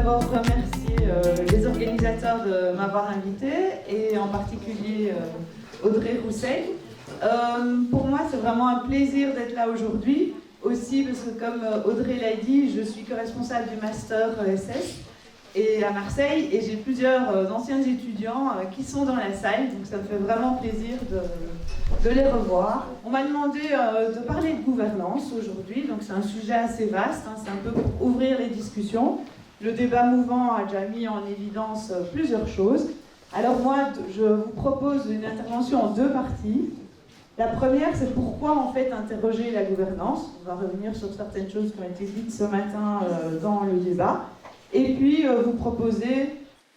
d'abord remercier les organisateurs de m'avoir invité et en particulier Audrey Roussel. Pour moi, c'est vraiment un plaisir d'être là aujourd'hui, aussi parce que comme Audrey l'a dit, je suis co-responsable du Master ESS et à Marseille et j'ai plusieurs anciens étudiants qui sont dans la salle, donc ça me fait vraiment plaisir de les revoir. On m'a demandé de parler de gouvernance aujourd'hui, donc c'est un sujet assez vaste, hein, c'est un peu pour ouvrir les discussions. Le débat mouvant a déjà mis en évidence plusieurs choses. Alors moi, je vous propose une intervention en deux parties. La première, c'est pourquoi en fait interroger la gouvernance. On va revenir sur certaines choses qui ont été dites ce matin dans le débat. Et puis vous proposer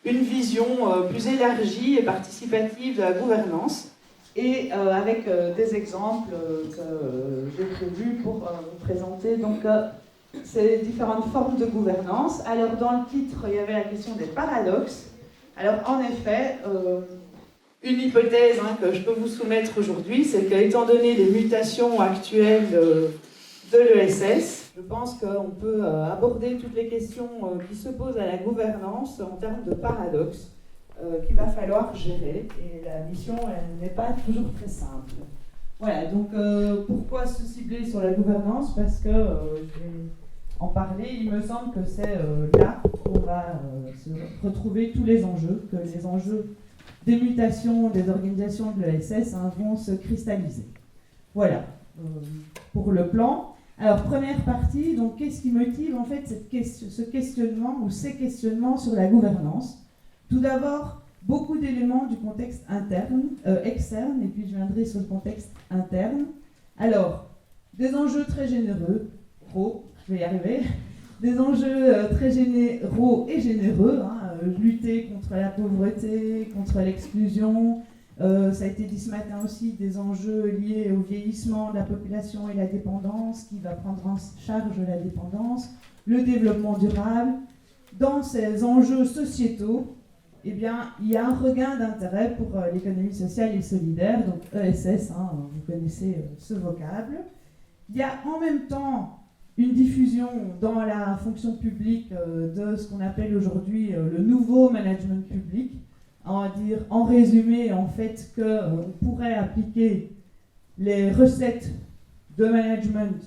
une vision plus élargie et participative de la gouvernance. Et avec des exemples que j'ai prévus pour vous présenter donc, ces différentes formes de gouvernance. Alors dans le titre, il y avait la question des paradoxes. Alors en effet, une hypothèse que je peux vous soumettre aujourd'hui, c'est qu'étant donné les mutations actuelles de l'ESS, je pense qu'on peut aborder toutes les questions qui se posent à la gouvernance en termes de paradoxes qu'il va falloir gérer. Et la mission, elle n'est pas toujours très simple. Voilà, donc pourquoi se cibler sur la gouvernance? Parce que, je vais en parler, il me semble que c'est là qu'on va se retrouver tous les enjeux, que les enjeux des mutations des organisations de l'ESS vont se cristalliser. Voilà, pour le plan. Alors, première partie, donc qu'est-ce qui motive en fait ce questionnement ou ces questionnements sur la gouvernance? Tout d'abord, beaucoup d'éléments du contexte externe, et puis je viendrai sur le contexte interne. Alors, des enjeux très généreux, je vais y arriver, des enjeux très généraux et généreux, lutter contre la pauvreté, contre l'exclusion, ça a été dit ce matin aussi, des enjeux liés au vieillissement de la population et la dépendance, qui va prendre en charge la dépendance, le développement durable. Dans ces enjeux sociétaux, eh bien, il y a un regain d'intérêt pour l'économie sociale et solidaire, donc ESS, vous connaissez ce vocable. Il y a en même temps une diffusion dans la fonction publique de ce qu'on appelle aujourd'hui le nouveau management public, en résumé en fait qu'on pourrait appliquer les recettes de management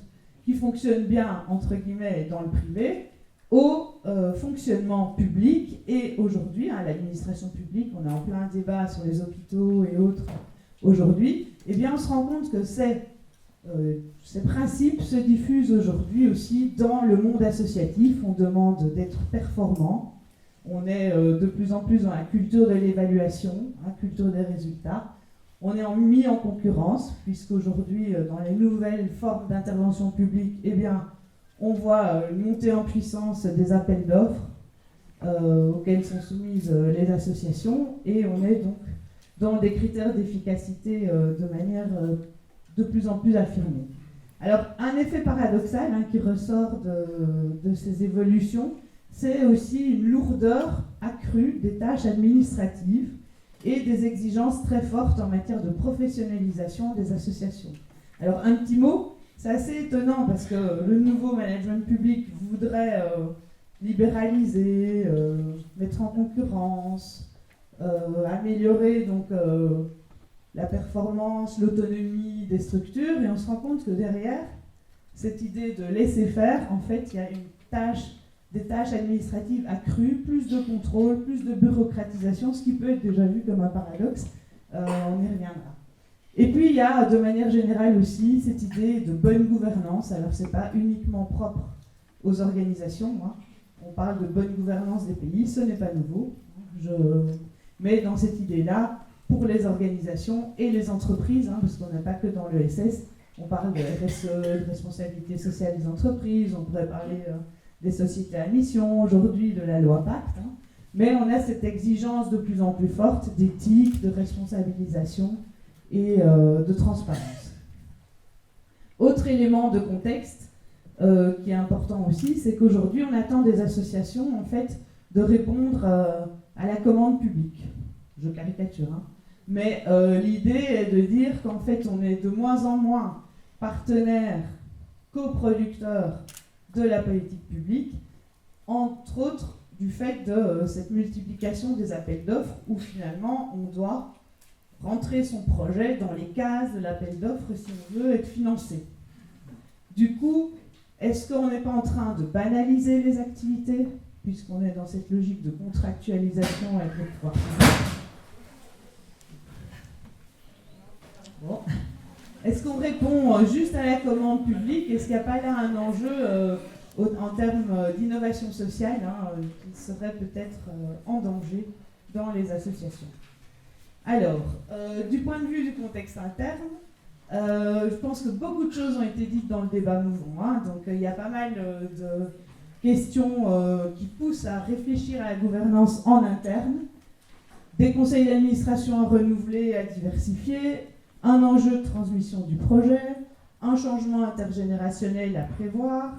qui fonctionnent bien entre guillemets dans le privé au fonctionnement public. Et aujourd'hui, l'administration publique, on est en plein débat sur les hôpitaux et autres aujourd'hui, eh bien on se rend compte que ces principes se diffusent aujourd'hui aussi dans le monde associatif. On demande d'être performant. On est de plus en plus dans la culture de l'évaluation, culture des résultats. On est mis en concurrence, puisqu'aujourd'hui, dans les nouvelles formes d'intervention publique, eh bien, on voit une montée en puissance des appels d'offres auxquels sont soumises les associations, et on est donc dans des critères d'efficacité de manière de plus en plus affirmée. Alors, un effet paradoxal qui ressort de ces évolutions, c'est aussi une lourdeur accrue des tâches administratives et des exigences très fortes en matière de professionnalisation des associations. Alors, un petit mot, c'est assez étonnant parce que le nouveau management public voudrait libéraliser, mettre en concurrence, améliorer donc la performance, l'autonomie des structures, et on se rend compte que derrière cette idée de laisser faire, en fait, il y a des tâches administratives accrues, plus de contrôle, plus de bureaucratisation, ce qui peut être déjà vu comme un paradoxe, on y reviendra. Et puis il y a de manière générale aussi cette idée de bonne gouvernance. Alors c'est pas uniquement propre aux organisations, on parle de bonne gouvernance des pays, ce n'est pas nouveau, mais dans cette idée-là, pour les organisations et les entreprises, parce qu'on n'a pas que dans l'ESS, on parle de RSE, de responsabilité sociale des entreprises, on pourrait parler des sociétés à mission, aujourd'hui de la loi Pacte, mais on a cette exigence de plus en plus forte d'éthique, de responsabilisation et de transparence. Autre élément de contexte qui est important aussi, c'est qu'aujourd'hui on attend des associations en fait de répondre à la commande publique. Je caricature, mais l'idée est de dire qu'en fait on est de moins en moins partenaire, coproducteur de la politique publique, entre autres du fait de cette multiplication des appels d'offres où finalement on doit rentrer son projet dans les cases de l'appel d'offres si on veut être financé. Du coup, est-ce qu'on n'est pas en train de banaliser les activités, puisqu'on est dans cette logique de contractualisation avec le pouvoir public? Bon. Est-ce qu'on répond juste à la commande publique? Est-ce qu'il n'y a pas là un enjeu en termes d'innovation sociale qui serait peut-être en danger dans les associations? Alors, du point de vue du contexte interne, je pense que beaucoup de choses ont été dites dans le débat mouvant. Donc il y a pas mal de questions qui poussent à réfléchir à la gouvernance en interne, des conseils d'administration à renouveler et à diversifier, un enjeu de transmission du projet, un changement intergénérationnel à prévoir,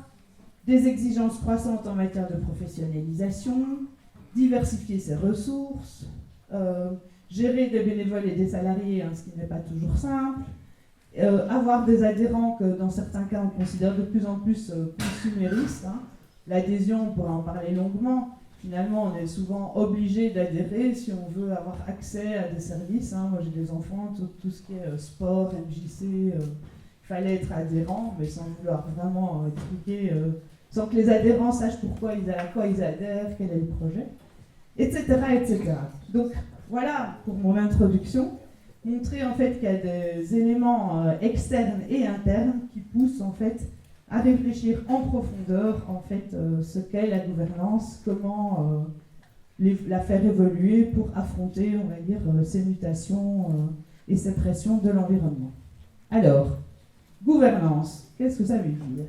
des exigences croissantes en matière de professionnalisation, diversifier ses ressources, gérer des bénévoles et des salariés, ce qui n'est pas toujours simple, avoir des adhérents que dans certains cas on considère de plus en plus consuméristes. L'adhésion, on pourrait en parler longuement. Finalement, on est souvent obligé d'adhérer si on veut avoir accès à des services. Moi, j'ai des enfants, tout ce qui est sport, MJC, il fallait être adhérent, mais sans vouloir vraiment expliquer, sans que les adhérents sachent à quoi ils adhèrent, quel est le projet, etc., etc. Donc, voilà pour mon introduction. Montrer en fait qu'il y a des éléments externes et internes qui poussent en fait à réfléchir en profondeur en fait ce qu'est la gouvernance, comment la faire évoluer pour affronter, on va dire, ces mutations et ces pressions de l'environnement. Alors, gouvernance, qu'est-ce que ça veut dire?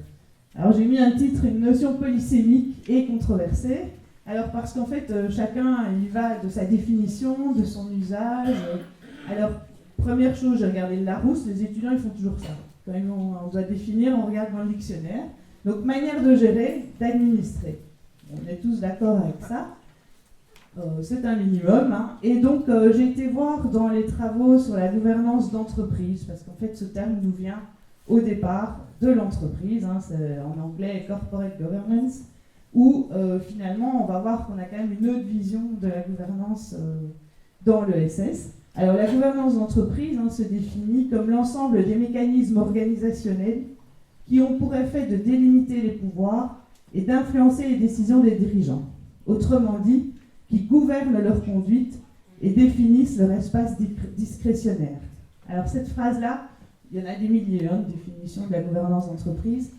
Alors j'ai mis un titre, une notion polysémique et controversée. Alors parce qu'en fait, chacun y va de sa définition, de son usage. Alors, première chose, j'ai regardé le Larousse, les étudiants ils font toujours ça. Quand on doit définir, on regarde dans le dictionnaire. Donc, manière de gérer, d'administrer. On est tous d'accord avec ça. C'est un minimum. Et donc, j'ai été voir dans les travaux sur la gouvernance d'entreprise, parce qu'en fait, ce terme nous vient au départ de l'entreprise. C'est en anglais corporate governance, où finalement, on va voir qu'on a quand même une autre vision de la gouvernance dans l'ESS. Alors, la gouvernance d'entreprise se définit comme l'ensemble des mécanismes organisationnels qui ont pour effet de délimiter les pouvoirs et d'influencer les décisions des dirigeants. Autrement dit, qui gouvernent leur conduite et définissent leur espace discrétionnaire. Alors, cette phrase-là, il y en a des milliers de définitions de la gouvernance d'entreprise.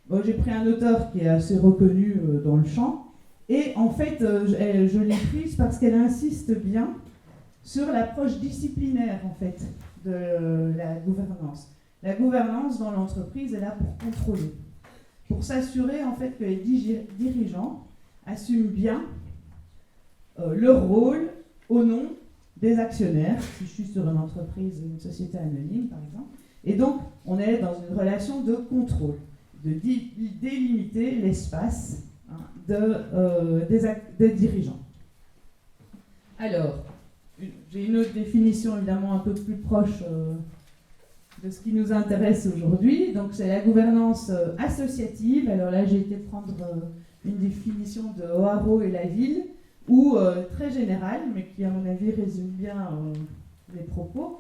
Bon, j'ai pris un auteur qui est assez reconnu dans le champ, et en fait, je l'ai prise parce qu'elle insiste bien sur l'approche disciplinaire en fait de la gouvernance. La gouvernance dans l'entreprise est là pour contrôler, pour s'assurer en fait que les dirigeants assument bien leur rôle au nom des actionnaires, si je suis sur une entreprise, une société anonyme par exemple. Et donc, on est dans une relation de contrôle, de délimiter l'espace des dirigeants. Alors, j'ai une autre définition évidemment un peu plus proche de ce qui nous intéresse aujourd'hui. Donc c'est la gouvernance associative. Alors là j'ai été prendre une définition de O'Haraud et la ville, ou très générale, mais qui à mon avis résume bien les propos,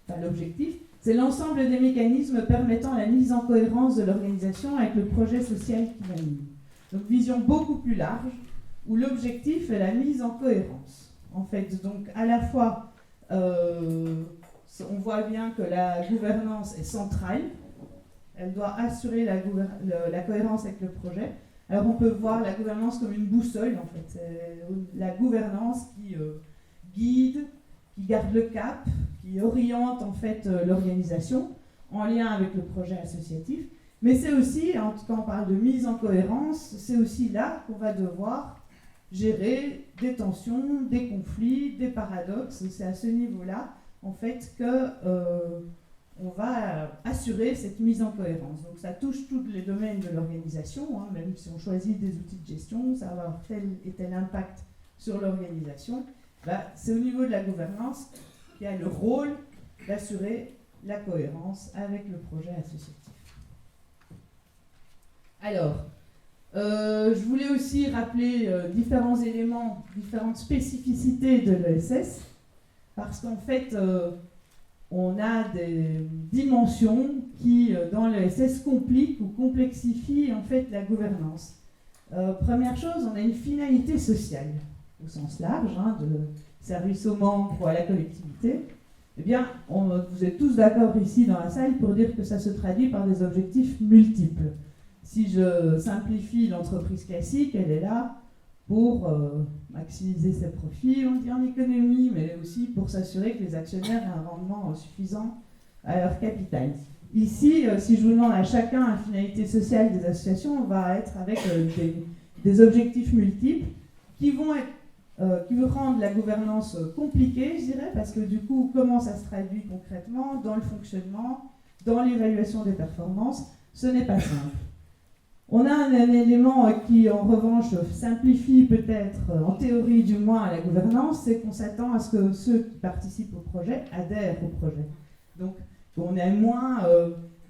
enfin l'objectif. C'est l'ensemble des mécanismes permettant la mise en cohérence de l'organisation avec le projet social qui l'anime. Donc vision beaucoup plus large, où l'objectif est la mise en cohérence. En fait, donc à la fois, on voit bien que la gouvernance est centrale, elle doit assurer la cohérence avec le projet. Alors on peut voir la gouvernance comme une boussole, en fait. C'est la gouvernance qui guide, qui garde le cap, qui oriente en fait l'organisation en lien avec le projet associatif. Mais c'est aussi, quand on parle de mise en cohérence, c'est aussi là qu'on va devoir gérer des tensions, des conflits, des paradoxes. C'est à ce niveau-là, en fait, qu'on va assurer cette mise en cohérence. Donc ça touche tous les domaines de l'organisation, même si on choisit des outils de gestion, ça va avoir tel et tel impact sur l'organisation. C'est au niveau de la gouvernance qu'il y a le rôle d'assurer la cohérence avec le projet associatif. Alors, Je voulais aussi rappeler différents éléments, différentes spécificités de l'ESS, parce qu'en fait, on a des dimensions qui, dans l'ESS, compliquent ou complexifient en fait la gouvernance. Première chose, on a une finalité sociale, au sens large, de service aux membres ou à la collectivité. Eh bien, vous êtes tous d'accord ici dans la salle pour dire que ça se traduit par des objectifs multiples. Si je simplifie l'entreprise classique, elle est là pour maximiser ses profits, on dit en économie, mais aussi pour s'assurer que les actionnaires aient un rendement suffisant à leur capital. Ici, si je vous demande à chacun la finalité sociale des associations, on va être avec des objectifs multiples qui vont rendre la gouvernance compliquée, je dirais, parce que du coup, comment ça se traduit concrètement dans le fonctionnement, dans l'évaluation des performances, ce n'est pas simple. On a un élément qui, en revanche, simplifie peut-être, en théorie du moins, la gouvernance, c'est qu'on s'attend à ce que ceux qui participent au projet adhèrent au projet. Donc, on a moins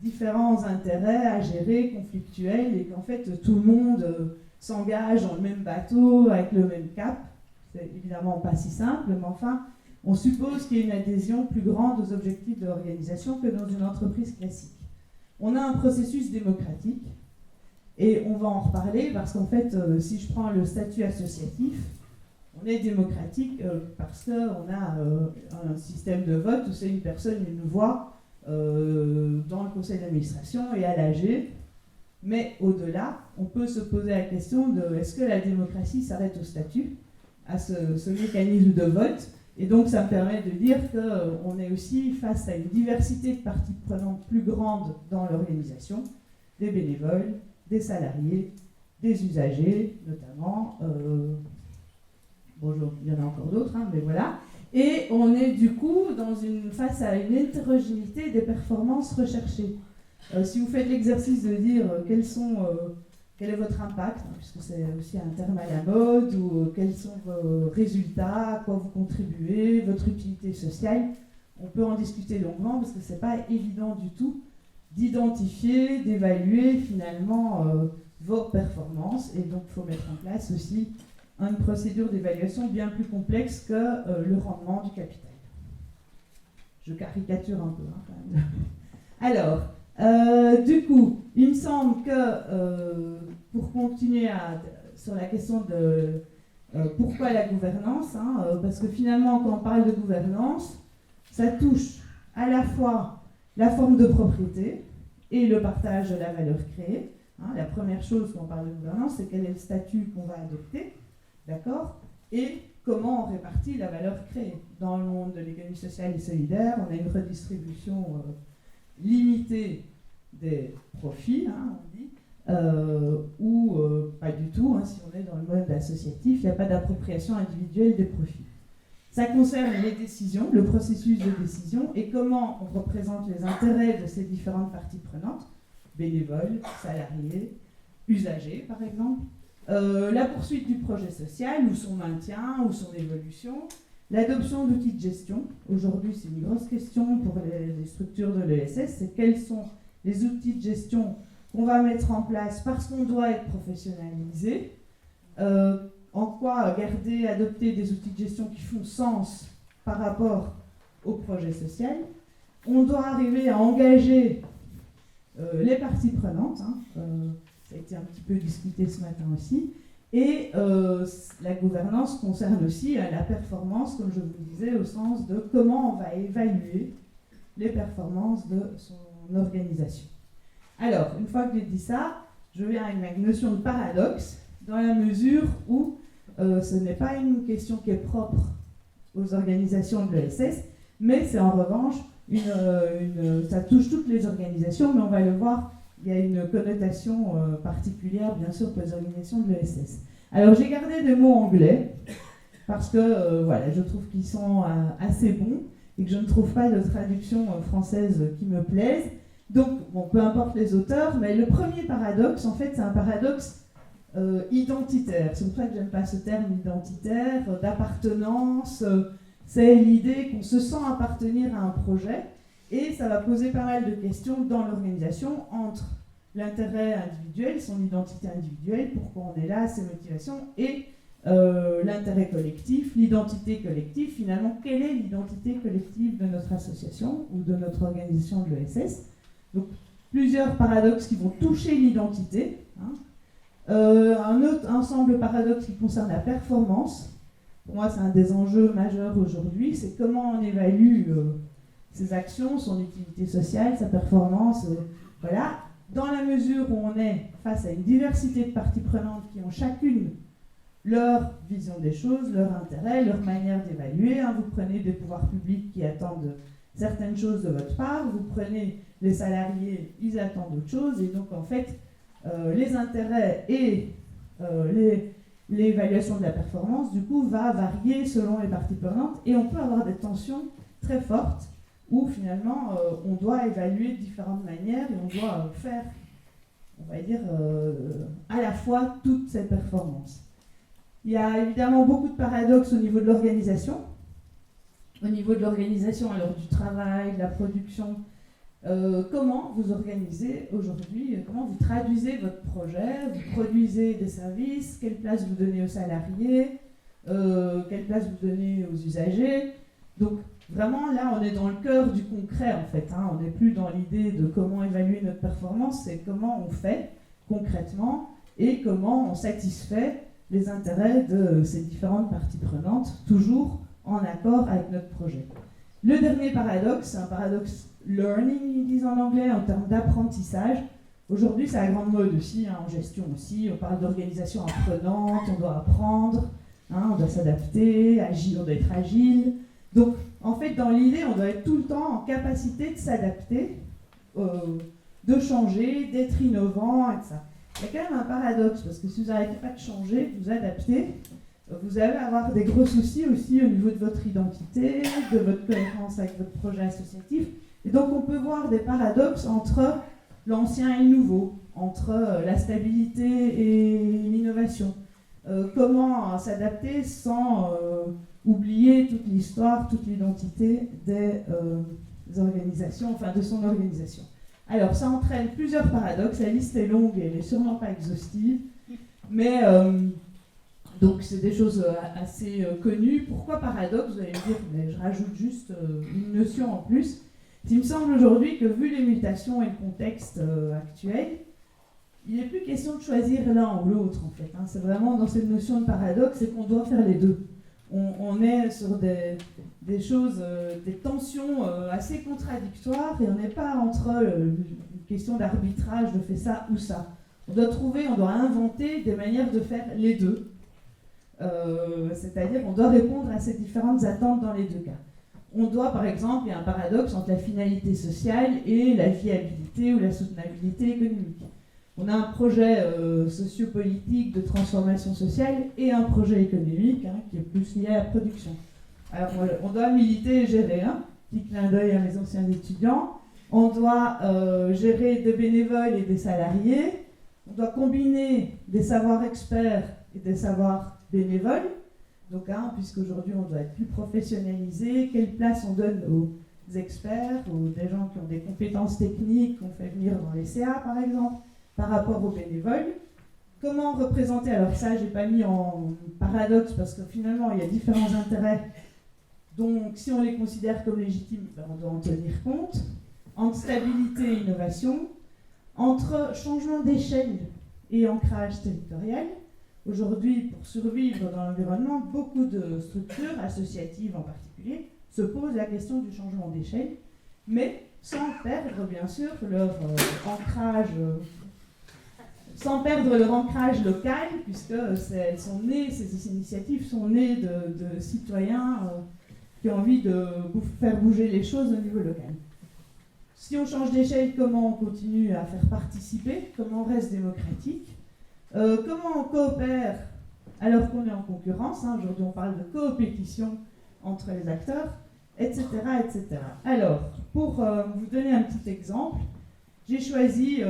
différents intérêts à gérer, conflictuels, et qu'en fait, tout le monde s'engage dans le même bateau, avec le même cap. C'est évidemment pas si simple, mais enfin, on suppose qu'il y a une adhésion plus grande aux objectifs de l'organisation que dans une entreprise classique. On a un processus démocratique, et on va en reparler parce qu'en fait, si je prends le statut associatif, on est démocratique parce qu'on a un système de vote où c'est une personne, une voix dans le conseil d'administration et à l'AG. Mais au-delà, on peut se poser la question de est-ce que la démocratie s'arrête au statut, à ce mécanisme de vote. Et donc ça me permet de dire qu'on est aussi face à une diversité de parties prenantes plus grande dans l'organisation, des bénévoles, des salariés, des usagers, notamment. Bonjour, il y en a encore d'autres, mais voilà. Et on est du coup face à une hétérogénéité des performances recherchées. Si vous faites l'exercice de dire quel est votre impact, puisque c'est aussi un terme à la mode, ou quels sont vos résultats, à quoi vous contribuez, votre utilité sociale, on peut en discuter longuement parce que c'est pas évident du tout d'identifier, d'évaluer finalement vos performances, et donc il faut mettre en place aussi une procédure d'évaluation bien plus complexe que le rendement du capital. Je caricature un peu quand même. Alors, du coup, il me semble que pour continuer sur la question de pourquoi la gouvernance, parce que finalement quand on parle de gouvernance, ça touche à la fois la forme de propriété et le partage de la valeur créée. La première chose quand on parle de gouvernance, c'est quel est le statut qu'on va adopter, d'accord, et comment on répartit la valeur créée. Dans le monde de l'économie sociale et solidaire, on a une redistribution limitée des profits, on dit, ou pas du tout, si on est dans le mode associatif, il n'y a pas d'appropriation individuelle des profits. Ça concerne les décisions, le processus de décision et comment on représente les intérêts de ces différentes parties prenantes, bénévoles, salariés, usagers par exemple, la poursuite du projet social ou son maintien ou son évolution, l'adoption d'outils de gestion. Aujourd'hui, c'est une grosse question pour les structures de l'ESS, c'est quels sont les outils de gestion qu'on va mettre en place parce qu'on doit être professionnalisé. En quoi adopter des outils de gestion qui font sens par rapport au projet social. On doit arriver à engager les parties prenantes, ça a été un petit peu discuté ce matin aussi, et la gouvernance concerne aussi la performance, comme je vous le disais, au sens de comment on va évaluer les performances de son organisation. Alors, une fois que j'ai dit ça, je viens à une notion de paradoxe, dans la mesure où ce n'est pas une question qui est propre aux organisations de l'ESS, mais c'est en revanche, ça touche toutes les organisations, mais on va le voir, il y a une connotation particulière, bien sûr, pour les organisations de l'ESS. Alors, j'ai gardé des mots anglais, parce que je trouve qu'ils sont assez bons, et que je ne trouve pas de traduction française qui me plaise. Donc, peu importe les auteurs, mais le premier paradoxe, en fait, c'est un paradoxe identitaire. C'est pour ça que j'aime pas ce terme identitaire, d'appartenance. C'est l'idée qu'on se sent appartenir à un projet, et ça va poser pas mal de questions dans l'organisation entre l'intérêt individuel, son identité individuelle, pourquoi on est là, ses motivations, et l'intérêt collectif, l'identité collective. Finalement, quelle est l'identité collective de notre association ou de notre organisation de l'ESS? Donc, plusieurs paradoxes qui vont toucher l'identité. Un autre ensemble de paradoxes qui concerne la performance. Pour moi, c'est un des enjeux majeurs aujourd'hui, c'est comment on évalue ses actions, son utilité sociale, sa performance. Voilà. Dans la mesure où on est face à une diversité de parties prenantes qui ont chacune leur vision des choses, leur intérêt, leur manière d'évaluer. Vous prenez des pouvoirs publics qui attendent certaines choses de votre part, vous prenez les salariés, ils attendent autre chose, et donc en fait, les intérêts et l'évaluation de la performance, du coup, va varier selon les parties prenantes, et on peut avoir des tensions très fortes où finalement on doit évaluer de différentes manières et on doit faire, on va dire, à la fois toutes ces performances. Il y a évidemment beaucoup de paradoxes au niveau de l'organisation. Au niveau de l'organisation, alors du travail, de la production, comment vous organisez aujourd'hui, comment vous traduisez votre projet, vous produisez des services, quelle place vous donnez aux salariés, quelle place vous donnez aux usagers. Donc vraiment là on est dans le cœur du concret en fait, on n'est plus dans l'idée de comment évaluer notre performance, c'est comment on fait concrètement et comment on satisfait les intérêts de ces différentes parties prenantes, toujours en accord avec notre projet. Le dernier paradoxe, c'est un paradoxe learning, ils disent en anglais, en termes d'apprentissage. Aujourd'hui, c'est la grande mode aussi, en gestion aussi. On parle d'organisation apprenante, on doit apprendre, on doit s'adapter, on doit être agile. Donc, en fait, dans l'idée, on doit être tout le temps en capacité de s'adapter, de changer, d'être innovant, etc. Il y a quand même un paradoxe, parce que si vous n'arrêtez pas de changer, de vous adapter, vous allez avoir des gros soucis aussi au niveau de votre identité, de votre cohérence avec votre projet associatif. Et donc on peut voir des paradoxes entre l'ancien et le nouveau, entre la stabilité et l'innovation. Comment s'adapter sans oublier toute l'histoire, toute l'identité des organisations, enfin de son organisation. Alors ça entraîne plusieurs paradoxes, la liste est longue et elle n'est sûrement pas exhaustive, mais donc c'est des choses assez connues. Pourquoi paradoxe? Vous allez me dire, mais je rajoute juste une notion en plus. Il me semble aujourd'hui que vu les mutations et le contexte actuel, il n'est plus question de choisir l'un ou l'autre en fait. C'est vraiment dans cette notion de paradoxe, c'est qu'on doit faire les deux. On est sur des choses, des tensions assez contradictoires et on n'est pas entre une question d'arbitrage, de faire ça ou ça. On doit inventer des manières de faire les deux. C'est-à-dire on doit répondre à ces différentes attentes dans les deux cas. On doit, par exemple, il y a un paradoxe entre la finalité sociale et la viabilité ou la soutenabilité économique. On a un projet sociopolitique de transformation sociale et un projet économique qui est plus lié à la production. Alors on doit militer et gérer, petit clin d'œil à mes anciens étudiants. On doit gérer des bénévoles et des salariés. On doit combiner des savoirs experts et des savoirs bénévoles. Donc, puisqu'aujourd'hui on doit être plus professionnalisé, quelle place on donne aux experts, aux des gens qui ont des compétences techniques qu'on fait venir dans les CA par exemple, par rapport aux bénévoles. Comment représenter, alors ça j'ai pas mis en paradoxe parce que finalement il y a différents intérêts, donc si on les considère comme légitimes, on doit en tenir compte, entre stabilité et innovation, entre changement d'échelle et ancrage territorial. Aujourd'hui, pour survivre dans l'environnement, beaucoup de structures, associatives en particulier, se posent la question du changement d'échelle, mais sans perdre bien sûr leur ancrage local, puisque ces initiatives sont nées de citoyens qui ont envie de faire bouger les choses au niveau local. Si on change d'échelle, comment on continue à faire participer, comment on reste démocratique, comment on coopère alors qu'on est en concurrence, aujourd'hui on parle de coopétition entre les acteurs, etc. etc. Alors, pour vous donner un petit exemple, j'ai choisi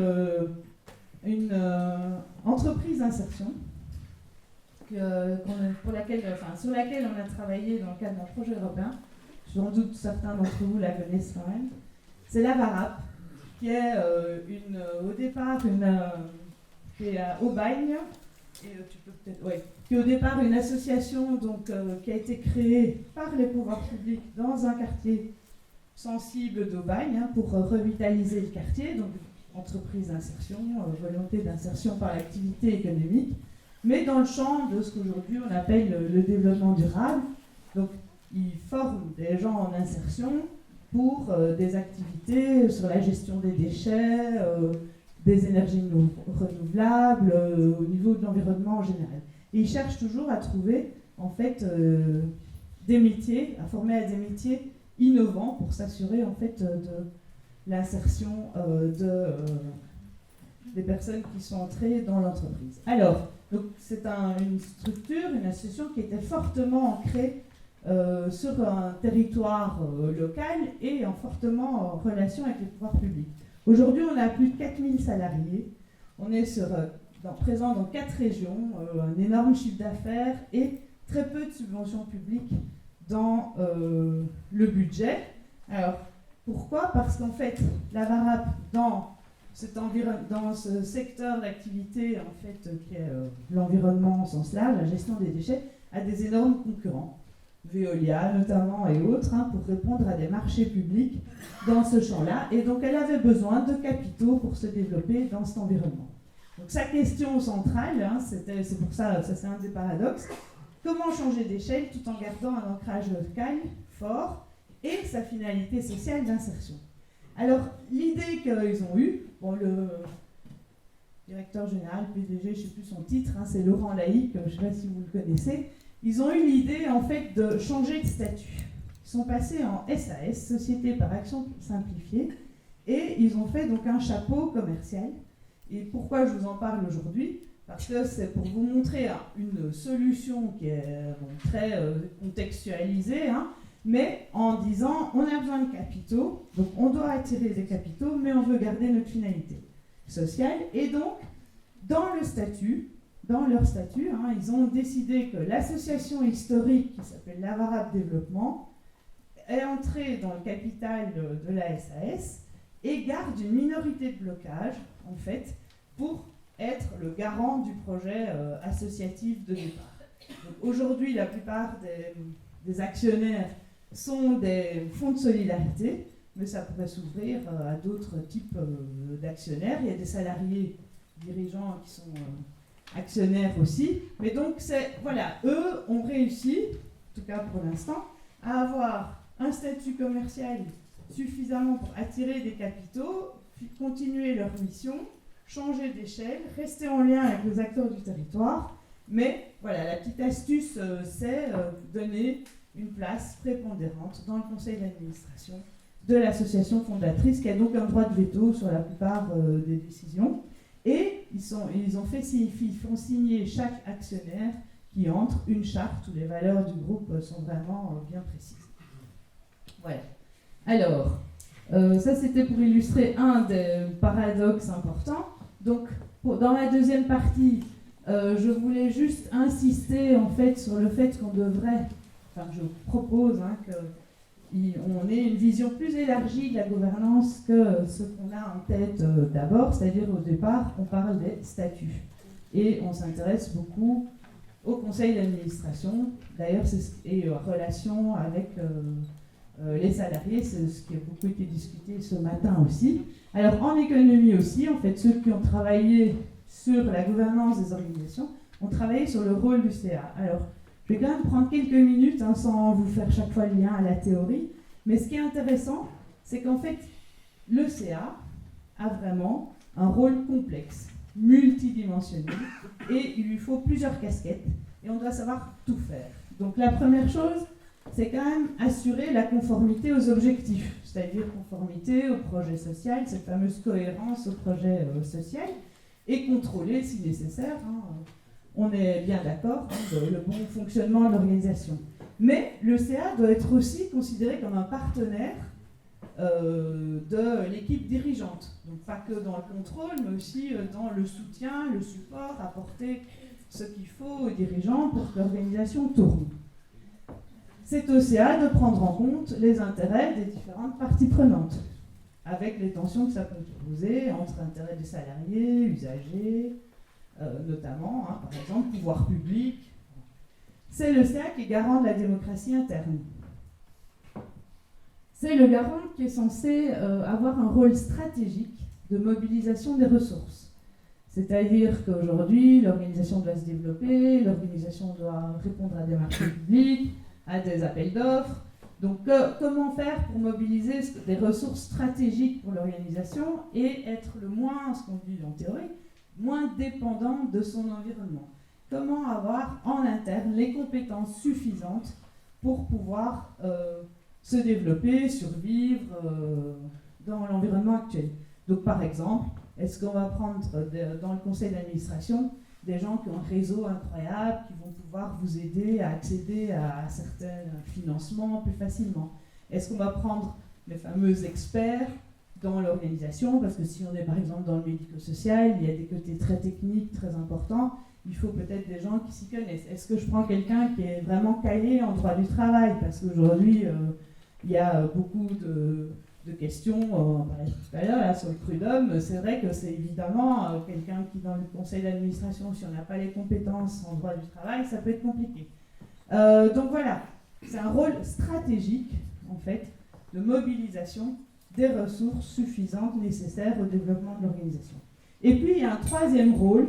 une entreprise d'insertion sur laquelle on a travaillé dans le cadre d'un projet européen. Sans doute certains d'entre vous la connaissent quand même. C'est la VARAP. qui est au départ qui est à Aubagne, qui est au départ une association donc, qui a été créée par les pouvoirs publics dans un quartier sensible d'Aubagne pour revitaliser le quartier, donc entreprise d'insertion, volonté d'insertion par l'activité économique, mais dans le champ de ce qu'aujourd'hui on appelle le développement durable. Donc ils forment des gens en insertion pour des activités sur la gestion des déchets, des énergies renouvelables, au niveau de l'environnement en général. Et ils cherchent toujours à trouver en fait des métiers, à former à des métiers innovants pour s'assurer en fait de l'insertion des personnes qui sont entrées dans l'entreprise. Alors, donc c'est une structure, une association qui était fortement ancrée sur un territoire local et fortement en relation avec les pouvoirs publics. Aujourd'hui, on a plus de 4000 salariés. On est présent dans 4 régions, un énorme chiffre d'affaires et très peu de subventions publiques dans le budget. Alors, pourquoi ? Parce qu'en fait, la VARAP, dans ce secteur d'activité en fait, qui est l'environnement au sens large, la gestion des déchets, a des énormes concurrents. Veolia notamment et autres, pour répondre à des marchés publics dans ce champ-là. Et donc elle avait besoin de capitaux pour se développer dans cet environnement. Donc sa question centrale, c'est pour ça c'est un des paradoxes, comment changer d'échelle tout en gardant un ancrage local fort et sa finalité sociale d'insertion. Alors l'idée qu'ils ont eue, le directeur général, PDG, je ne sais plus son titre, c'est Laurent Laïc, je ne sais pas si vous le connaissez. Ils ont eu l'idée en fait de changer de statut. Ils sont passés en SAS, Société par Action Simplifiée, et ils ont fait donc un chapeau commercial. Et pourquoi je vous en parle aujourd'hui ? Parce que c'est pour vous montrer une solution qui est très contextualisée, mais en disant on a besoin de capitaux, donc on doit attirer des capitaux, mais on veut garder notre finalité sociale. Et donc, dans leur statut, ils ont décidé que l'association historique qui s'appelle la VARAP Développement est entrée dans le capital de la SAS et garde une minorité de blocage, en fait, pour être le garant du projet associatif de départ. Aujourd'hui, la plupart des actionnaires sont des fonds de solidarité, mais ça pourrait s'ouvrir à d'autres types d'actionnaires. Il y a des salariés dirigeants qui sont actionnaires aussi. Mais donc, eux ont réussi, en tout cas pour l'instant, à avoir un statut commercial suffisamment pour attirer des capitaux, continuer leur mission, changer d'échelle, rester en lien avec les acteurs du territoire. Mais voilà, la petite astuce, c'est donner une place prépondérante dans le conseil d'administration de l'association fondatrice, qui a donc un droit de veto sur la plupart des décisions. Et ils font signer chaque actionnaire qui entre une charte où les valeurs du groupe sont vraiment bien précises. Voilà. Alors, ça c'était pour illustrer un des paradoxes importants. Donc, dans la deuxième partie, je voulais juste insister en fait sur le fait qu'on devrait, je propose qu'on ait une vision plus élargie de la gouvernance que ce qu'on a en tête d'abord, c'est-à-dire au départ, on parle des statuts. Et on s'intéresse beaucoup au conseil d'administration, d'ailleurs, et en relation avec les salariés, c'est ce qui a beaucoup été discuté ce matin aussi. Alors, en économie aussi, en fait, ceux qui ont travaillé sur la gouvernance des organisations ont travaillé sur le rôle du CA. Alors, je vais quand même prendre quelques minutes sans vous faire chaque fois le lien à la théorie. Mais ce qui est intéressant, c'est qu'en fait, le CA a vraiment un rôle complexe, multidimensionnel, et il lui faut plusieurs casquettes, et on doit savoir tout faire. Donc la première chose, c'est quand même assurer la conformité aux objectifs, c'est-à-dire conformité au projet social, cette fameuse cohérence au projet social, et contrôler si nécessaire, on est bien d'accord, le bon fonctionnement de l'organisation. Mais le CA doit être aussi considéré comme un partenaire de l'équipe dirigeante. Donc pas que dans le contrôle, mais aussi dans le soutien, le support, apporter ce qu'il faut aux dirigeants pour que l'organisation tourne. C'est au CA de prendre en compte les intérêts des différentes parties prenantes. avec les tensions que ça peut poser entre intérêts des salariés, usagers, notamment, hein, par exemple, pouvoir public. C'est le CA qui est garant de la démocratie interne. C'est le garant qui est censé avoir un rôle stratégique de mobilisation des ressources. C'est-à-dire qu'aujourd'hui, l'organisation doit se développer, l'organisation doit répondre à des marchés publics, à des appels d'offres. Donc, comment faire pour mobiliser des ressources stratégiques pour l'organisation et être le moins, ce qu'on dit en théorie, moins dépendant de son environnement. Comment avoir en interne les compétences suffisantes pour pouvoir se développer, survivre dans l'environnement actuel. Donc, par exemple, est-ce qu'on va prendre dans le conseil d'administration des gens qui ont un réseau incroyable, qui vont pouvoir vous aider à accéder à certains financements plus facilement? Est-ce qu'on va prendre les fameux experts dans l'organisation? Parce que si on est par exemple dans le médico-social, il y a des côtés très techniques, très importants. Il faut peut-être des gens qui s'y connaissent. Est-ce que je prends quelqu'un qui est vraiment calé en droit du travail? Parce qu'aujourd'hui, il y a beaucoup de questions, on parlait tout à l'heure là, sur le prud'homme. C'est vrai que c'est évidemment quelqu'un qui, dans le conseil d'administration, si on n'a pas les compétences en droit du travail, ça peut être compliqué. Donc voilà, c'est un rôle stratégique, en fait, de mobilisation des ressources suffisantes nécessaires au développement de l'organisation. Et puis, il y a un troisième rôle.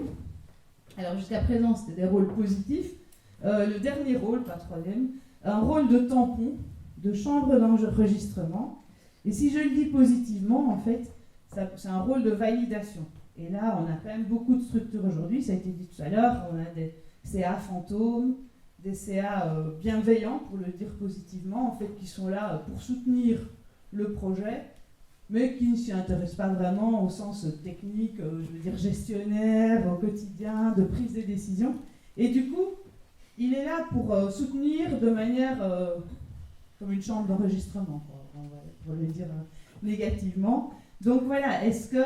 Alors, jusqu'à présent, c'était des rôles positifs. Le dernier rôle, pas troisième, un rôle de tampon, de chambre d'enregistrement. Et si je le dis positivement, en fait, c'est un rôle de validation. Et là, on a quand même beaucoup de structures aujourd'hui, ça a été dit tout à l'heure, on a des CA fantômes, des CA bienveillants, pour le dire positivement, en fait, qui sont là pour soutenir le projet, mais qui ne s'y intéressent pas vraiment au sens technique, je veux dire gestionnaire, au quotidien, de prise de décision. Et du coup, il est là pour soutenir de manière comme une chambre d'enregistrement, pour le dire négativement. Donc voilà, est-ce que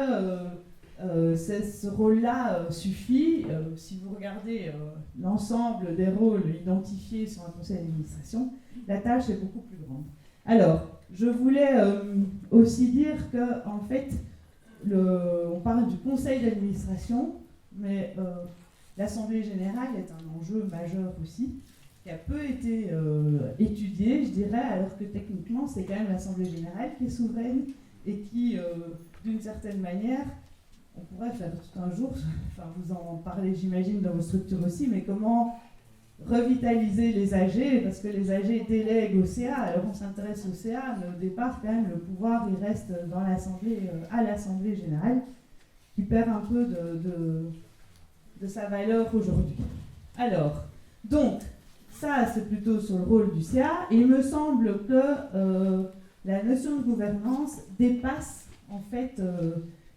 ce rôle-là suffit? Si vous regardez l'ensemble des rôles identifiés sur un conseil d'administration, la tâche est beaucoup plus grande. Alors, je voulais aussi dire que, en fait, on parle du conseil d'administration, mais l'Assemblée générale est un enjeu majeur aussi, qui a peu été étudié, je dirais, alors que techniquement, c'est quand même l'Assemblée générale qui est souveraine et qui, d'une certaine manière, on pourrait faire tout un jour, enfin vous en parlez j'imagine dans vos structures aussi, mais comment revitaliser les AG, parce que les AG délèguent au CA, alors on s'intéresse au CA, mais au départ quand même le pouvoir il reste dans l'Assemblée, à l'Assemblée générale, qui perd un peu de sa valeur aujourd'hui. Alors, donc, ça, c'est plutôt sur le rôle du CA, et il me semble que la notion de gouvernance dépasse en fait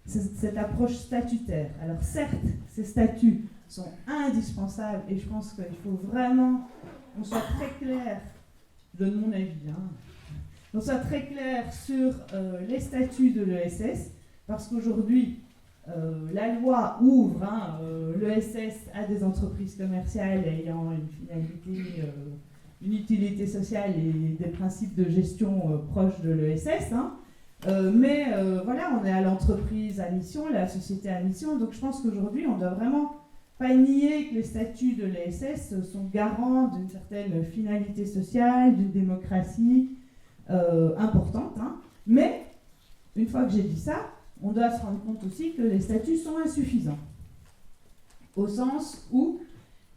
cette approche statutaire. Alors certes, ces statuts sont indispensables, et je pense qu'il faut vraiment qu'on soit très clair, je donne mon avis, qu'on soit très clair sur les statuts de l'ESS, parce qu'aujourd'hui, la loi ouvre l'ESS à des entreprises commerciales ayant une finalité, une utilité sociale et des principes de gestion proches de l'ESS. Mais voilà, on est à l'entreprise à mission, la société à mission, donc je pense qu'aujourd'hui, on ne doit vraiment pas nier que les statuts de l'ESS sont garants d'une certaine finalité sociale, d'une démocratie importante. Mais, une fois que j'ai dit ça, on doit se rendre compte aussi que les statuts sont insuffisants. Au sens où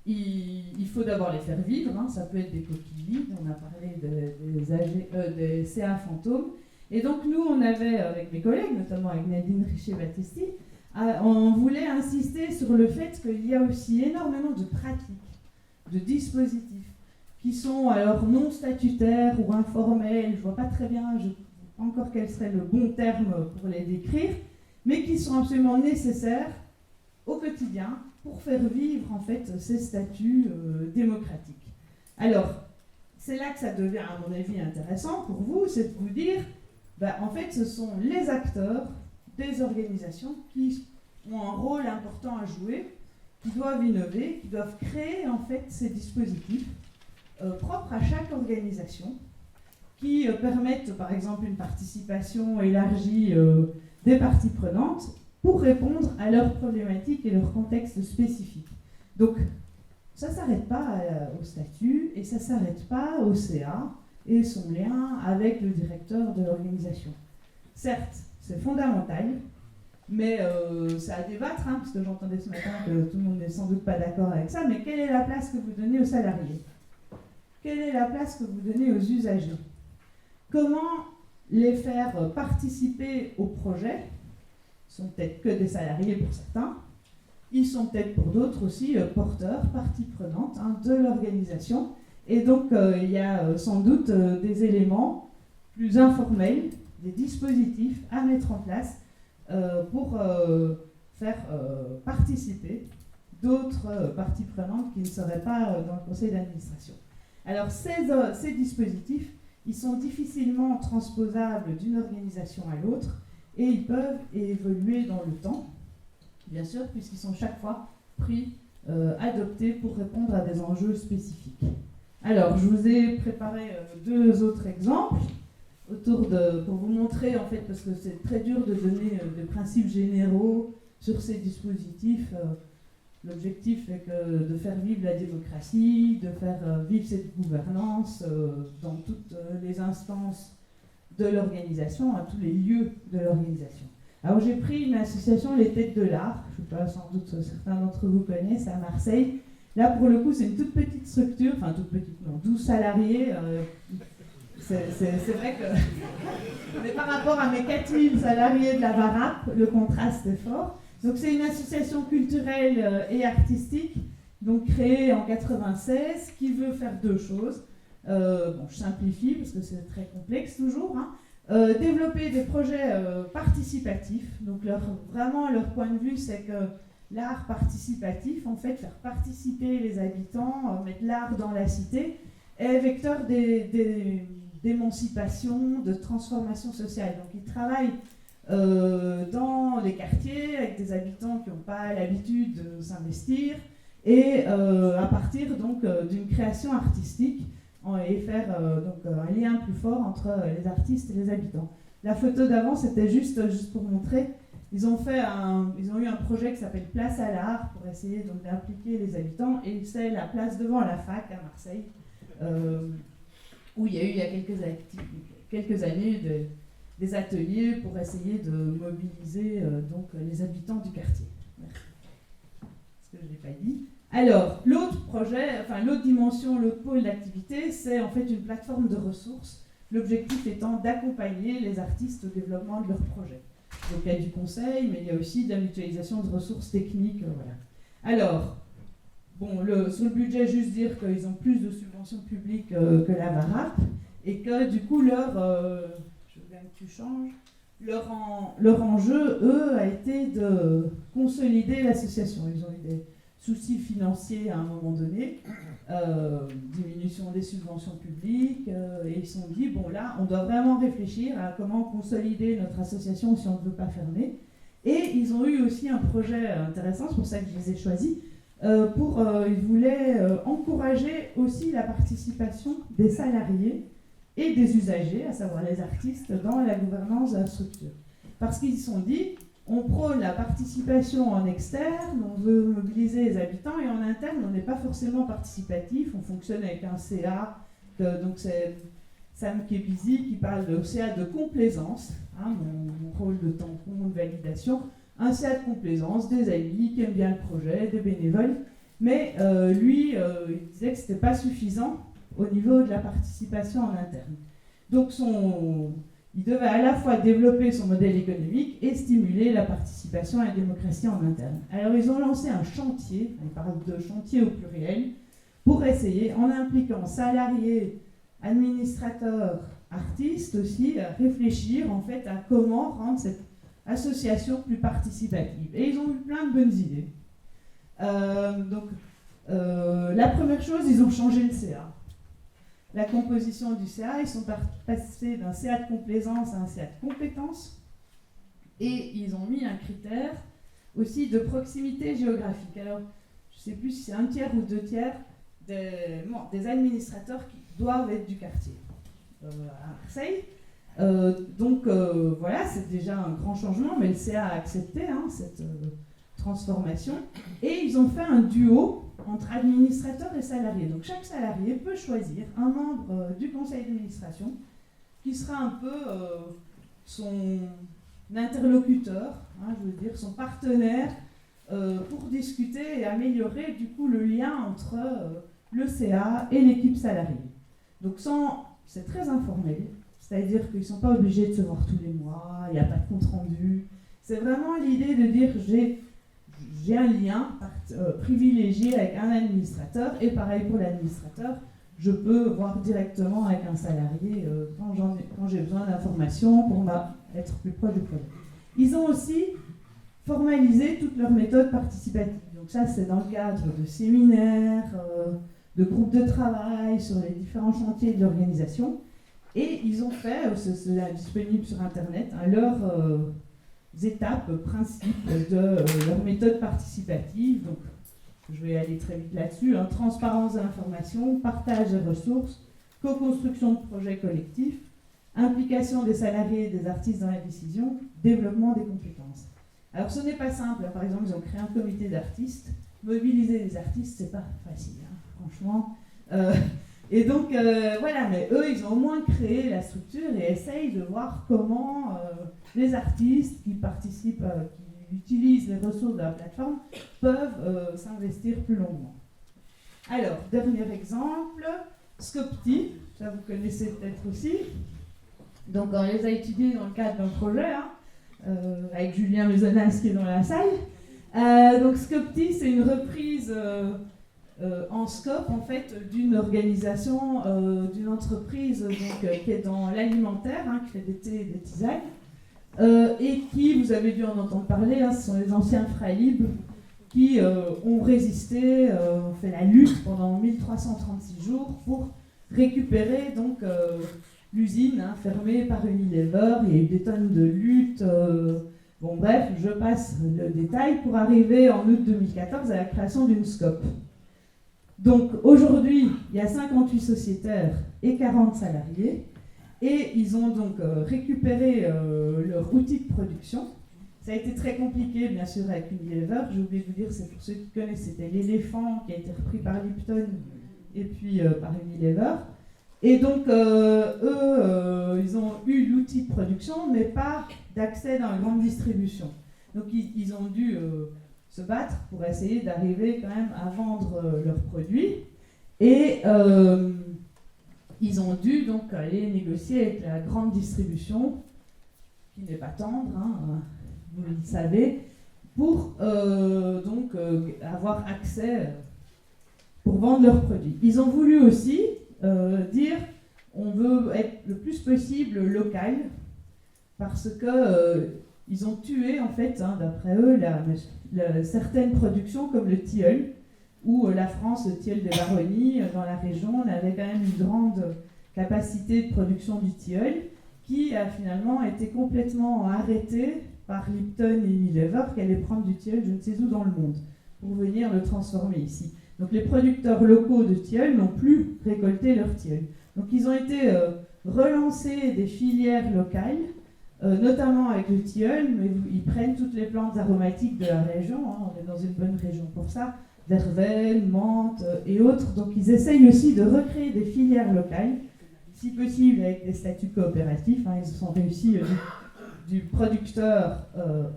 il faut d'abord les faire vivre, ça peut être des coquilles vides, on a parlé des CA fantômes. Et donc nous, on avait, avec mes collègues, notamment avec Nadine Richer-Battisti, on voulait insister sur le fait qu'il y a aussi énormément de pratiques, de dispositifs, qui sont alors non statutaires ou informels, je ne vois pas très bien, je ne sais pas encore quel serait le bon terme pour les décrire, mais qui sont absolument nécessaires au quotidien pour faire vivre en fait ces statuts démocratiques. Alors, c'est là que ça devient, à mon avis, intéressant pour vous, c'est de vous dire, en fait, ce sont les acteurs des organisations qui ont un rôle important à jouer, qui doivent innover, qui doivent créer en fait ces dispositifs propres à chaque organisation, qui permettent par exemple une participation élargie des parties prenantes pour répondre à leurs problématiques et leurs contextes spécifiques. Donc ça ne s'arrête pas au statut et ça ne s'arrête pas au CA et son lien avec le directeur de l'organisation. Certes, c'est fondamental, mais c'est à débattre, parce que j'entendais ce matin que tout le monde n'est sans doute pas d'accord avec ça, mais quelle est la place que vous donnez aux salariés ? Quelle est la place que vous donnez aux usagers ? Comment les faire participer au projet ? Ils sont peut-être que des salariés pour certains, ils sont peut-être pour d'autres aussi porteurs, parties prenantes de l'organisation. Et donc il y a sans doute des éléments plus informels, des dispositifs à mettre en place pour faire participer d'autres parties prenantes qui ne seraient pas dans le conseil d'administration. Alors ces dispositifs, ils sont difficilement transposables d'une organisation à l'autre et ils peuvent évoluer dans le temps, bien sûr, puisqu'ils sont chaque fois adoptés pour répondre à des enjeux spécifiques. Alors, je vous ai préparé 2 autres exemples pour vous montrer, en fait, parce que c'est très dur de donner des principes généraux sur ces dispositifs. L'objectif est de faire vivre la démocratie, de faire vivre cette gouvernance dans toutes les instances de l'organisation, à tous les lieux de l'organisation. Alors j'ai pris une association, les Têtes de l'Art, je ne sais pas, sans doute certains d'entre vous connaissent, à Marseille. Là pour le coup c'est une toute petite structure, enfin toute petite, non, 12 salariés. C'est vrai que mais par rapport à mes 4000 salariés de la VARAP, le contraste est fort. Donc c'est une association culturelle et artistique, donc créée en 1996, qui veut faire 2 choses. Je simplifie parce que c'est très complexe toujours. Développer des projets participatifs. Donc vraiment leur point de vue, c'est que l'art participatif, en fait, faire participer les habitants, mettre l'art dans la cité, est vecteur d'émancipation, de transformation sociale. Donc ils travaillent dans les quartiers avec des habitants qui n'ont pas l'habitude de s'investir et à partir donc d'une création artistique et faire un lien plus fort entre les artistes et les habitants. La photo d'avant, c'était juste pour montrer. Ils ont eu un projet qui s'appelle Place à l'art pour essayer donc d'impliquer les habitants, et c'est la place devant la fac à Marseille où il y a eu il y a quelques années des ateliers pour essayer de mobiliser donc les habitants du quartier. Merci. Ce que je n'ai pas dit. Alors, l'autre projet, l'autre dimension, l'autre pôle d'activité, c'est en fait une plateforme de ressources, l'objectif étant d'accompagner les artistes au développement de leurs projets. Donc il y a du conseil, mais il y a aussi de la mutualisation de ressources techniques. Voilà. Alors, sur le budget, juste dire qu'ils ont plus de subventions publiques que la VARAP, et que du coup, je veux bien que tu changes, leur enjeu, eux, a été de consolider l'association. Ils ont eu des soucis financiers à un moment donné, diminution des subventions publiques, et ils se sont dit, là, on doit vraiment réfléchir à comment consolider notre association si on ne veut pas fermer. Et ils ont eu aussi un projet intéressant, c'est pour ça que je les ai choisis, ils voulaient encourager aussi la participation des salariés et des usagers, à savoir les artistes, dans la gouvernance de la structure. Parce qu'ils se sont dit, on prône la participation en externe, on veut mobiliser les habitants, et en interne, on n'est pas forcément participatif, on fonctionne avec un CA, donc c'est Sam Kebizi qui parle de CA de complaisance, mon rôle de tampon, de validation, un CA de complaisance, des amis qui aiment bien le projet, des bénévoles, mais lui, il disait que ce n'était pas suffisant au niveau de la participation en interne. Donc il devait à la fois développer son modèle économique et stimuler la participation à la démocratie en interne. Alors ils ont lancé un chantier, on parle de chantier au pluriel, pour essayer, en impliquant salariés, administrateurs, artistes aussi, à réfléchir en fait à comment rendre cette association plus participative. Et ils ont eu plein de bonnes idées. La première chose, ils ont changé le CA. La composition du CA, ils sont passés d'un CA de complaisance à un CA de compétence, et ils ont mis un critère aussi de proximité géographique. Alors, je ne sais plus si c'est 1 tiers ou 2 tiers des administrateurs qui doivent être du quartier. à Marseille. Voilà, c'est déjà un grand changement, mais le CA a accepté cette transformation. Et ils ont fait un duo entre administrateurs et salariés. Donc chaque salarié peut choisir un membre du conseil d'administration qui sera un peu son interlocuteur, je veux dire son partenaire pour discuter et améliorer du coup le lien entre le CA et l'équipe salariée. Donc c'est très informel, c'est-à-dire qu'ils ne sont pas obligés de se voir tous les mois, il n'y a pas de compte rendu. C'est vraiment l'idée de dire j'ai un lien privilégié avec un administrateur, et pareil pour l'administrateur, je peux voir directement avec un salarié quand j'ai besoin d'informations pour être plus proche du projet. Ils ont aussi formalisé toutes leurs méthodes participatives. Donc ça, c'est dans le cadre de séminaires, de groupes de travail sur les différents chantiers de l'organisation. Et ils ont fait, c'est disponible sur Internet, leurs étapes, principes de leur méthode participative. Donc, je vais aller très vite là-dessus. Transparence de l'information, partage des ressources, co-construction de projets collectifs, implication des salariés et des artistes dans la décision, développement des compétences. Alors, ce n'est pas simple. Par exemple, ils ont créé un comité d'artistes. Mobiliser les artistes, c'est pas facile, franchement. Et donc, voilà, mais eux, ils ont au moins créé la structure et essayent de voir comment les artistes qui participent, qui utilisent les ressources de la plateforme, peuvent s'investir plus longuement. Alors, dernier exemple, Scopti, ça vous connaissez peut-être aussi. Donc, on les a étudiés dans le cadre d'un projet, avec Julien Maisonnas qui est dans la salle. Donc, Scopti, c'est une reprise en scope en fait d'une organisation, d'une entreprise qui est dans l'alimentaire, qui fait des thés et des tisanes, et qui, vous avez dû en entendre parler, ce sont les anciens frères libres qui ont résisté, ont fait la lutte pendant 1336 jours pour récupérer donc l'usine fermée par Unilever. Il y a eu des tonnes de luttes. Bon bref, je passe le détail pour arriver en août 2014 à la création d'une SCOP. Donc aujourd'hui, il y a 58 sociétaires et 40 salariés, et ils ont donc récupéré leur outil de production. Ça a été très compliqué, bien sûr, avec Unilever. J'ai oublié de vous dire, c'est pour ceux qui connaissent, c'était l'éléphant qui a été repris par Lipton et puis par Unilever. Et donc, ils ont eu l'outil de production, mais pas d'accès dans la grande distribution. Donc, ils ont dû se battre pour essayer d'arriver quand même à vendre leurs produits. Et ils ont dû donc aller négocier avec la grande distribution, qui n'est pas tendre, vous le savez, pour avoir accès pour vendre leurs produits. Ils ont voulu aussi dire on veut être le plus possible local, parce que ils ont tué en fait, d'après eux, certaines productions comme le tilleul, où la France, le tilleul des Baronnies, dans la région, on avait quand même une grande capacité de production du tilleul, qui a finalement été complètement arrêtée par Lipton et Unilever, qui allaient prendre du tilleul je ne sais où dans le monde, pour venir le transformer ici. Donc les producteurs locaux de tilleul n'ont plus récolté leur tilleul. Donc ils ont été relancés des filières locales, notamment avec le tilleul, mais ils prennent toutes les plantes aromatiques de la région, on est dans une bonne région pour ça, verveine, menthe et autres. Donc ils essayent aussi de recréer des filières locales, si possible avec des statuts coopératifs. Ils se sont réussis du producteur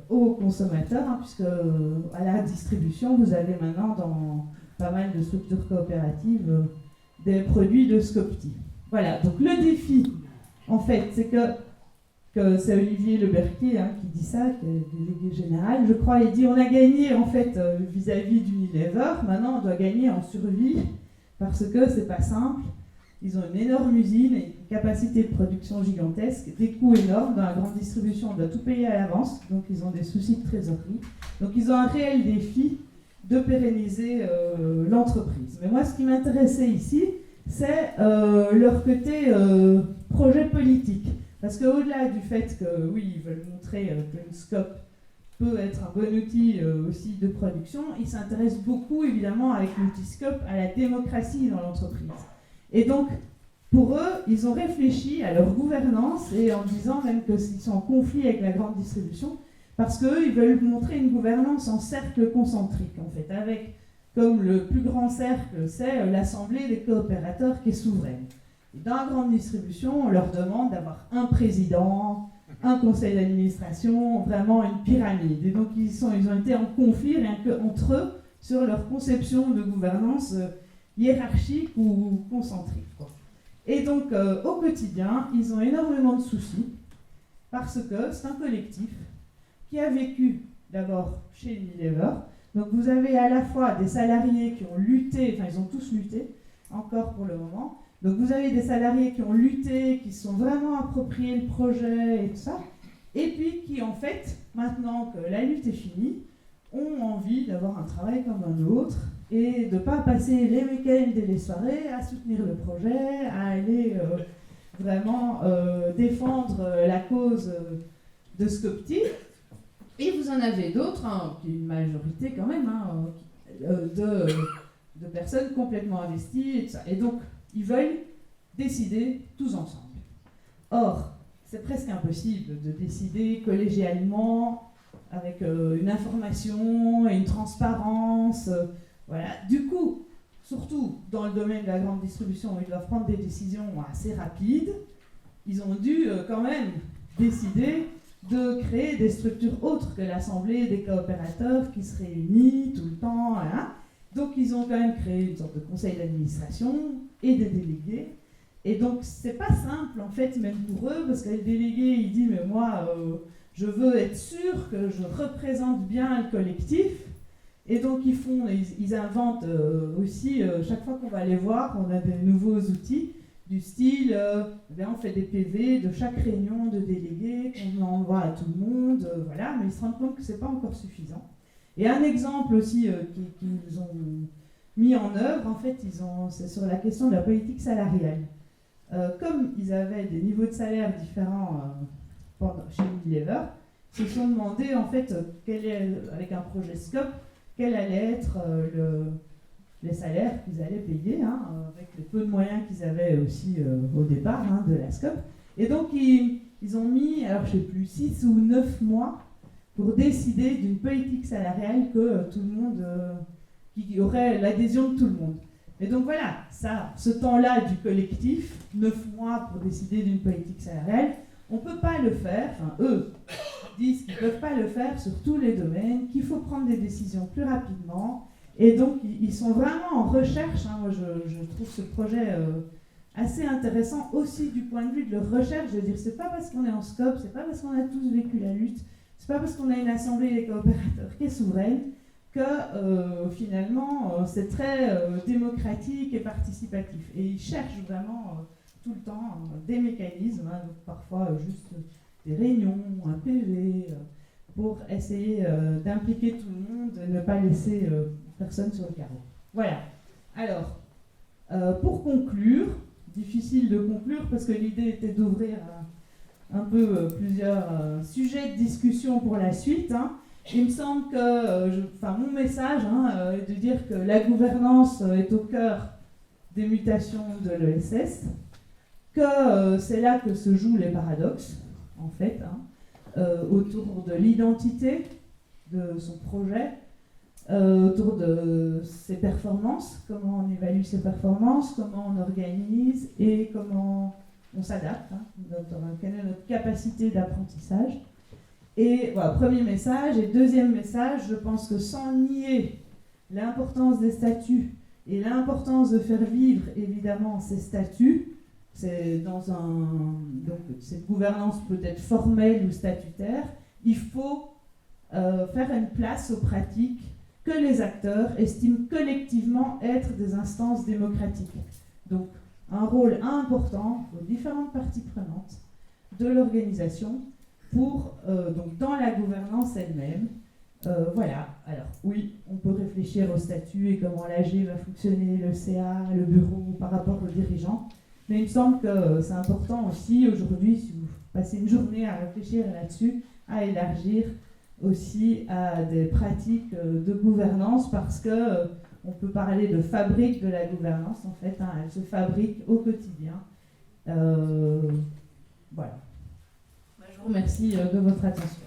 au consommateur, puisque à la distribution, vous avez maintenant dans pas mal de structures coopératives des produits de Scopti. Voilà, donc le défi, en fait, c'est que c'est Olivier Leberquier qui dit ça, qui est délégué général, je crois. Il dit on a gagné en fait vis-à-vis d'Unilever, maintenant on doit gagner en survie, parce que c'est pas simple. Ils ont une énorme usine, et une capacité de production gigantesque, des coûts énormes. Dans la grande distribution, on doit tout payer à l'avance, donc ils ont des soucis de trésorerie. Donc ils ont un réel défi de pérenniser l'entreprise. Mais moi, ce qui m'intéressait ici, c'est leur côté projet politique. Parce qu'au-delà du fait que, oui, ils veulent montrer qu'une SCOP peut être un bon outil aussi de production, ils s'intéressent beaucoup, évidemment, avec l'outil SCOP, à la démocratie dans l'entreprise. Et donc, pour eux, ils ont réfléchi à leur gouvernance et en disant même qu'ils sont en conflit avec la grande distribution, parce qu'eux, ils veulent montrer une gouvernance en cercle concentrique, en fait, avec comme le plus grand cercle, c'est l'assemblée des coopérateurs qui est souveraine. Et dans la grande distribution, on leur demande d'avoir un président, un conseil d'administration, vraiment une pyramide. Et donc ils ont été en conflit rien qu'entre eux sur leur conception de gouvernance hiérarchique ou concentrique, quoi. Et donc au quotidien, ils ont énormément de soucis parce que c'est un collectif qui a vécu d'abord chez Unilever. Donc vous avez à la fois des salariés qui ont lutté, enfin ils ont tous lutté, encore pour le moment. Donc vous avez des salariés qui ont lutté, qui se sont vraiment appropriés le projet et tout ça, et puis qui en fait, maintenant que la lutte est finie, ont envie d'avoir un travail comme un autre et de ne pas passer les week-ends et les soirées à soutenir le projet, à aller vraiment défendre la cause de Scopti. Et vous en avez d'autres, hein, une majorité quand même, hein, de personnes complètement investies et tout ça. Et donc, ils veulent décider tous ensemble. Or, c'est presque impossible de décider collégialement, avec une information et une transparence. Voilà. Du coup, surtout dans le domaine de la grande distribution, où ils doivent prendre des décisions assez rapides, ils ont dû quand même décider de créer des structures autres que l'Assemblée des coopérateurs qui se réunit tout le temps. Hein. Donc ils ont quand même créé une sorte de conseil d'administration et des délégués. Et donc c'est pas simple en fait, même pour eux, parce que le délégué il dit mais moi je veux être sûr que je représente bien le collectif. Et donc ils inventent aussi, chaque fois qu'on va les voir, on a des nouveaux outils. Du style, on fait des PV de chaque réunion de délégués, qu'on envoie à tout le monde, voilà, mais ils se rendent compte que ce n'est pas encore suffisant. Et un exemple aussi qu'ils ont mis en œuvre, en fait, c'est sur la question de la politique salariale. Comme ils avaient des niveaux de salaire différents chez Unilever, ils se sont demandé, en fait, avec un projet SCOP, quel allait être les salaires qu'ils allaient payer, hein, avec les peu de moyens qu'ils avaient aussi au départ hein, de la SCOP. Et donc, ils ont mis, alors je ne sais plus, 6 ou 9 mois pour décider d'une politique salariale que tout le monde, qui aurait l'adhésion de tout le monde. Et donc voilà, ce temps-là du collectif, 9 mois pour décider d'une politique salariale, on ne peut pas le faire, enfin eux disent qu'ils ne peuvent pas le faire sur tous les domaines, qu'il faut prendre des décisions plus rapidement. Et donc, ils sont vraiment en recherche. Hein. Moi, je trouve ce projet assez intéressant aussi du point de vue de leur recherche. Je veux dire, c'est pas parce qu'on est en SCOP, c'est pas parce qu'on a tous vécu la lutte, c'est pas parce qu'on a une assemblée des coopérateurs qui est souveraine que finalement c'est très démocratique et participatif. Et ils cherchent vraiment tout le temps des mécanismes, hein, donc parfois juste des réunions, un PV, pour essayer d'impliquer tout le monde et ne pas laisser personne sur le carreau. Voilà. Alors, pour conclure, difficile de conclure parce que l'idée était d'ouvrir un peu plusieurs sujets de discussion pour la suite. Hein. Il me semble que, mon message est de dire que la gouvernance est au cœur des mutations de l'ESS, que c'est là que se jouent les paradoxes, en fait, hein, autour de l'identité de son projet, autour de ses performances, comment on évalue ses performances, comment on organise et comment on s'adapte, hein, quelle est notre capacité d'apprentissage. Et voilà, premier message. Et deuxième message, je pense que sans nier l'importance des statuts et l'importance de faire vivre évidemment ces statuts, c'est donc cette gouvernance peut-être formelle ou statutaire, il faut faire une place aux pratiques que les acteurs estiment collectivement être des instances démocratiques. Donc, un rôle important aux différentes parties prenantes de l'organisation pour, donc dans la gouvernance elle-même. Voilà, alors oui, on peut réfléchir au statut et comment l'AG va fonctionner, le CA, le bureau par rapport aux dirigeants, mais il me semble que c'est important aussi aujourd'hui, si vous passez une journée à réfléchir là-dessus, à élargir aussi à des pratiques de gouvernance parce que on peut parler de fabrique de la gouvernance en fait, hein, elle se fabrique au quotidien Voilà. Je vous remercie de votre attention.